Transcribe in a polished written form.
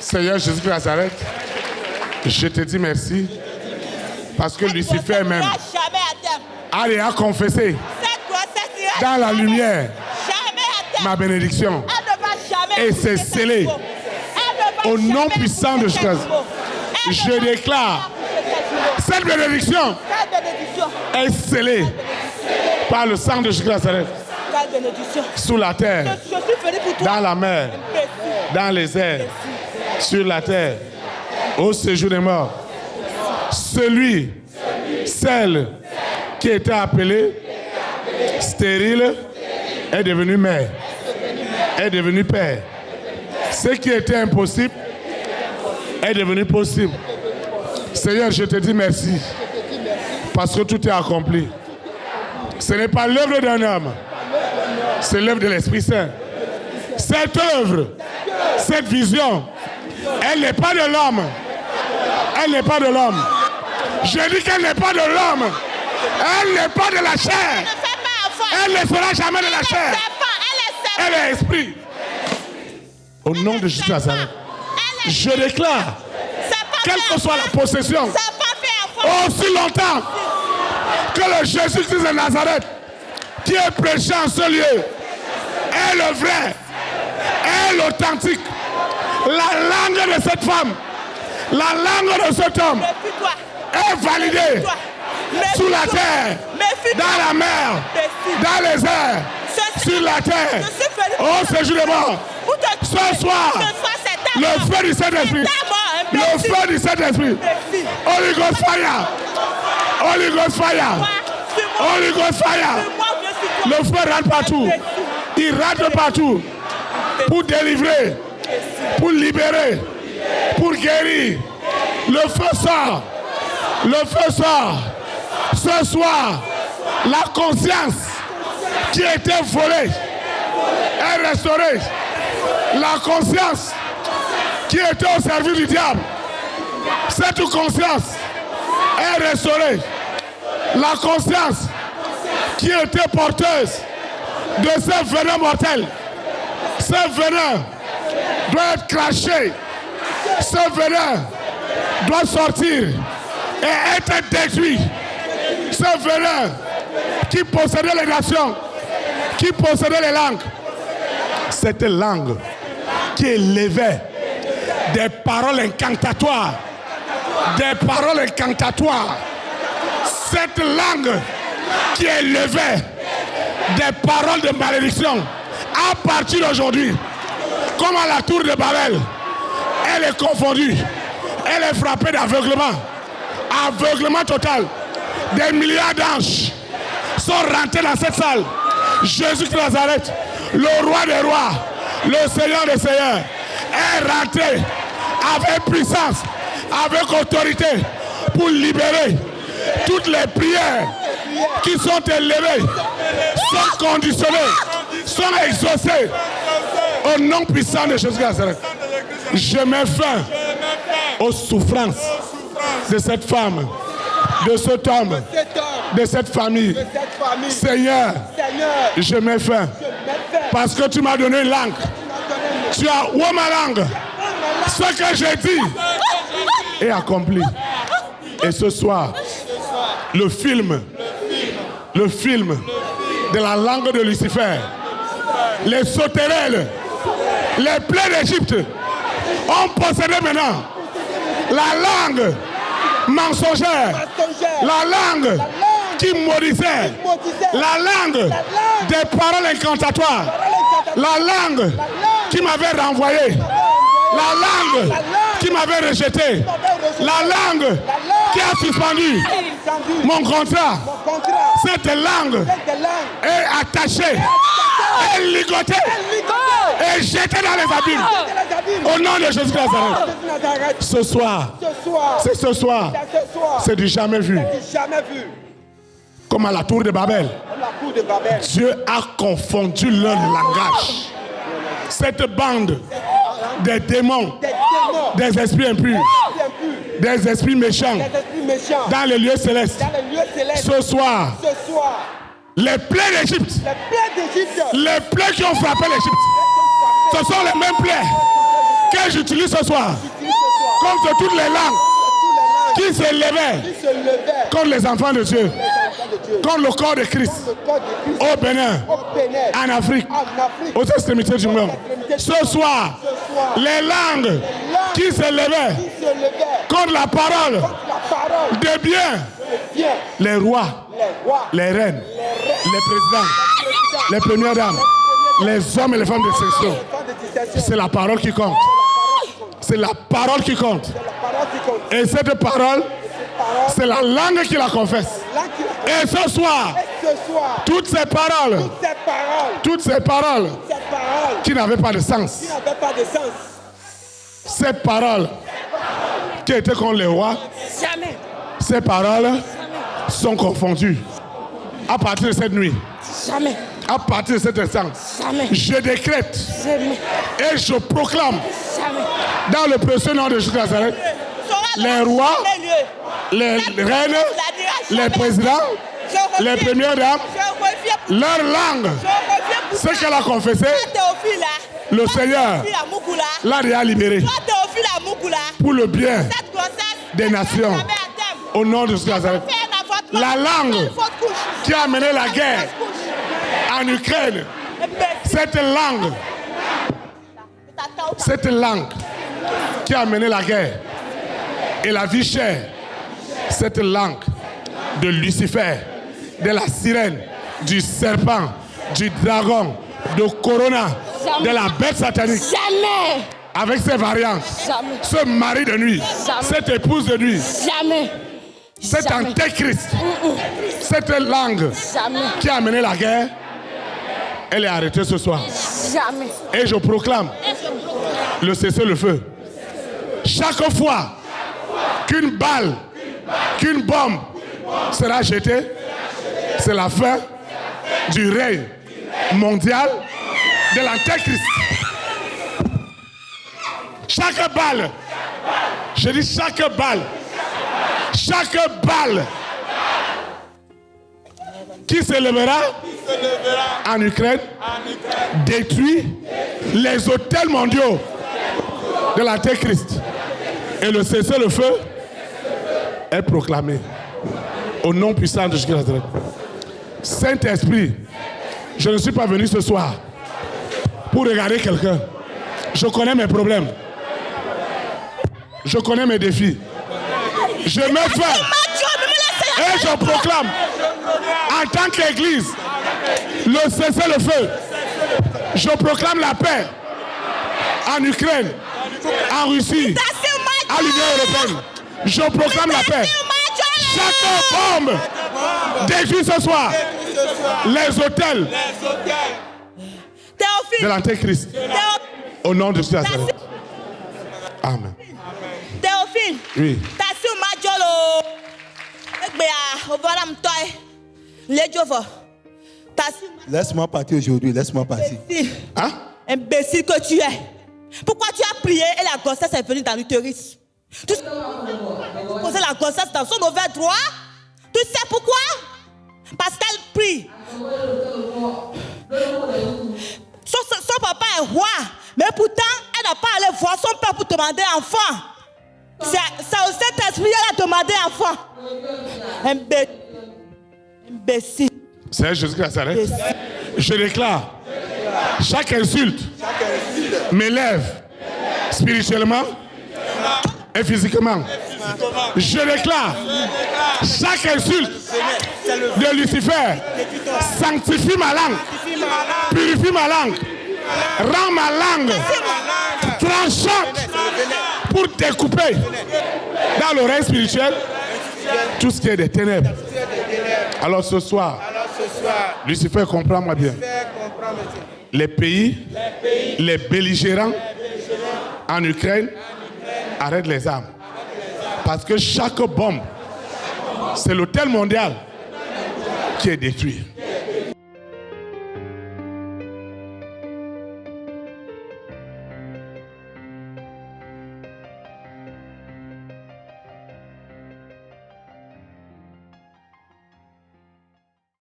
Seigneur Jésus de Nazareth, je te dis merci parce que Lucifer même a confessé dans la lumière ma bénédiction et c'est scellé au nom puissant de Jésus. Je déclare cette bénédiction est scellée par le sang de Jésus de Nazareth sous la terre, dans la mer, dans les airs, sur la terre, au séjour des morts. Celui, celle qui était appelée stérile est devenu mère, est devenu père. Ce qui était impossible est devenu possible. Seigneur, je te dis merci parce que tout est accompli. Ce n'est pas l'œuvre d'un homme, c'est l'œuvre de l'Esprit Saint. Cette œuvre, cette vision, elle n'est pas de l'homme. Elle n'est pas de l'homme. Je dis qu'elle n'est pas de l'homme. Elle n'est pas de la chair. Elle ne sera jamais de la chair. Elle est esprit. Au nom de Jésus de Nazareth, je déclare, quelle que soit la possession, aussi longtemps que le Jésus-Christ de Nazareth, qui est prêché en ce lieu, est le vrai, est l'authentique. La langue de cette femme, la langue de cet homme est validée sous la terre, dans la mer, dans les airs, sur la terre, au séjour des morts. Ce soir, le feu du Saint-Esprit, le feu du Saint-Esprit, Holy Ghost fire, Holy Ghost fire, Holy Ghost fire. Le feu rentre partout, il rentre partout pour délivrer, pour libérer, pour guérir. Le feu sort, le feu sort. Ce soir, la conscience qui était volée est restaurée. La conscience qui était au service du diable, cette conscience est restaurée. La conscience qui était porteuse de ce venin mortel, ce venin doit être craché. Ce venin doit sortir et être détruit. Ce venin qui possédait les nations, qui possédait les langues, cette langue qui élevait des paroles incantatoires, des paroles incantatoires, cette langue qui élevait des paroles de malédiction, à partir d'aujourd'hui, comme à la tour de Babel, elle est confondue, elle est frappée d'aveuglement, aveuglement total. Des milliards d'anges sont rentrés dans cette salle. Jésus de Nazareth, le roi des rois, le Seigneur des seigneurs, est rentré avec puissance, avec autorité pour libérer toutes les prières qui sont élevées, sont conditionnées, sont exaucées au nom puissant de Jésus de Nazareth. Je mets fin aux souffrances de cette femme, de cet homme, de cette famille. Seigneur, je mets fin parce que tu m'as donné une langue. Tu as oué ma langue. Ce que j'ai dit est accompli. Et ce soir, le film de la langue de Lucifer, les sauterelles, les plaies d'Égypte ont possédé maintenant la langue mensongère, la langue qui maudissait, la langue des paroles incantatoires, la langue qui m'avait renvoyé, la langue qui m'avait rejeté, la langue qui a suspendu mon contrat. Cette langue est attachée, est ligotée et jetée dans les abîmes. Au nom de Jésus de Nazareth. Ce soir, c'est du jamais vu. Comme à la tour de Babel, Dieu a confondu leur langage. Cette bande des démons, des esprits impurs, des esprits méchants dans les lieux célestes. Ce soir, les plaies d'Égypte, les plaies qui ont frappé l'Égypte, ce sont les mêmes plaies que j'utilise ce soir contre toutes les langues qui s'élevaient contre les enfants de Dieu, contre le corps de Christ, au Bénin, en Afrique, aux extrémités du monde. Ce soir, les langues qui s'élevaient contre la parole de bien, les rois, les reines, les présidents, les premières dames, les hommes et les femmes d'exception, c'est la parole qui compte. C'est la parole qui compte. Et cette parole, c'est la langue qui la confesse. Et ce soir, toutes ces paroles qui n'avaient pas de sens, ces paroles qui étaient contre les rois, ces paroles sont confondues. À partir de cette nuit, à partir de cet instant, je décrète et je proclame dans le précieux nom de Jésus de Nazareth, les rois, les reines, les présidents, les premières dames, leur langue, ce qu'elle a confessé, le Seigneur l'a déjà libéré pour le bien des nations. Au nom de Jésus de Nazareth. La langue qui a mené la guerre en Ukraine, cette langue qui a mené la guerre et la vie chère, cette langue de Lucifer, de la sirène, du serpent, du dragon, de Corona, de la bête satanique. Jamais. Avec ses variantes, ce mari de nuit, cette épouse de nuit, cet antéchrist, cette langue qui a mené la guerre, elle est arrêtée ce soir. Et je proclame le cessez-le-feu. Chaque fois qu'une balle, qu'une bombe sera jetée, c'est la fin du règne mondial de l'antéchrist. Chaque balle, je dis chaque balle qui s'élèvera en Ukraine détruit les hôtels mondiaux de l'antéchrist. Et le cessez-le-feu est proclamé au nom puissant de Jésus. Saint-Esprit, je ne suis pas venu ce soir pour regarder quelqu'un. Je connais mes problèmes. Je connais mes défis. Je me fais et je proclame en tant qu'Église le cessez-le-feu. Je proclame la paix en Ukraine, en Russie, à l'Union européenne. Je proclame la paix. Chaque bombe détruit ce soir les hôtels de l'antéchrist. Au nom de Jésus. Amen. Théophile. Oui. Laisse-moi partir aujourd'hui, laisse-moi partir. Hein? Imbécile que tu es. Pourquoi tu as prié et la grossesse est venue dans l'utérus? Tu sais la grossesse dans son ovaire droit? Tu sais pourquoi? Parce qu'elle prie. Son papa est roi, mais pourtant, elle n'a pas allé voir son père pour demander enfant. C'est au Saint-Esprit qu'elle a demandé enfant. Imbécile. C'est Jésus qui s'arrête. Je déclare, chaque insulte m'élève spirituellement et physiquement. Je déclare, chaque insulte de Lucifer sanctifie ma langue, purifie ma langue, rend ma langue tranchante pour découper dans l'oreille spirituelle tout ce qui est des ténèbres. Alors ce soir, Lucifer, comprends-moi bien. Les pays, les belligérants en Ukraine arrêtent les armes. Parce que chaque bombe, c'est l'hôtel mondial qui est détruit.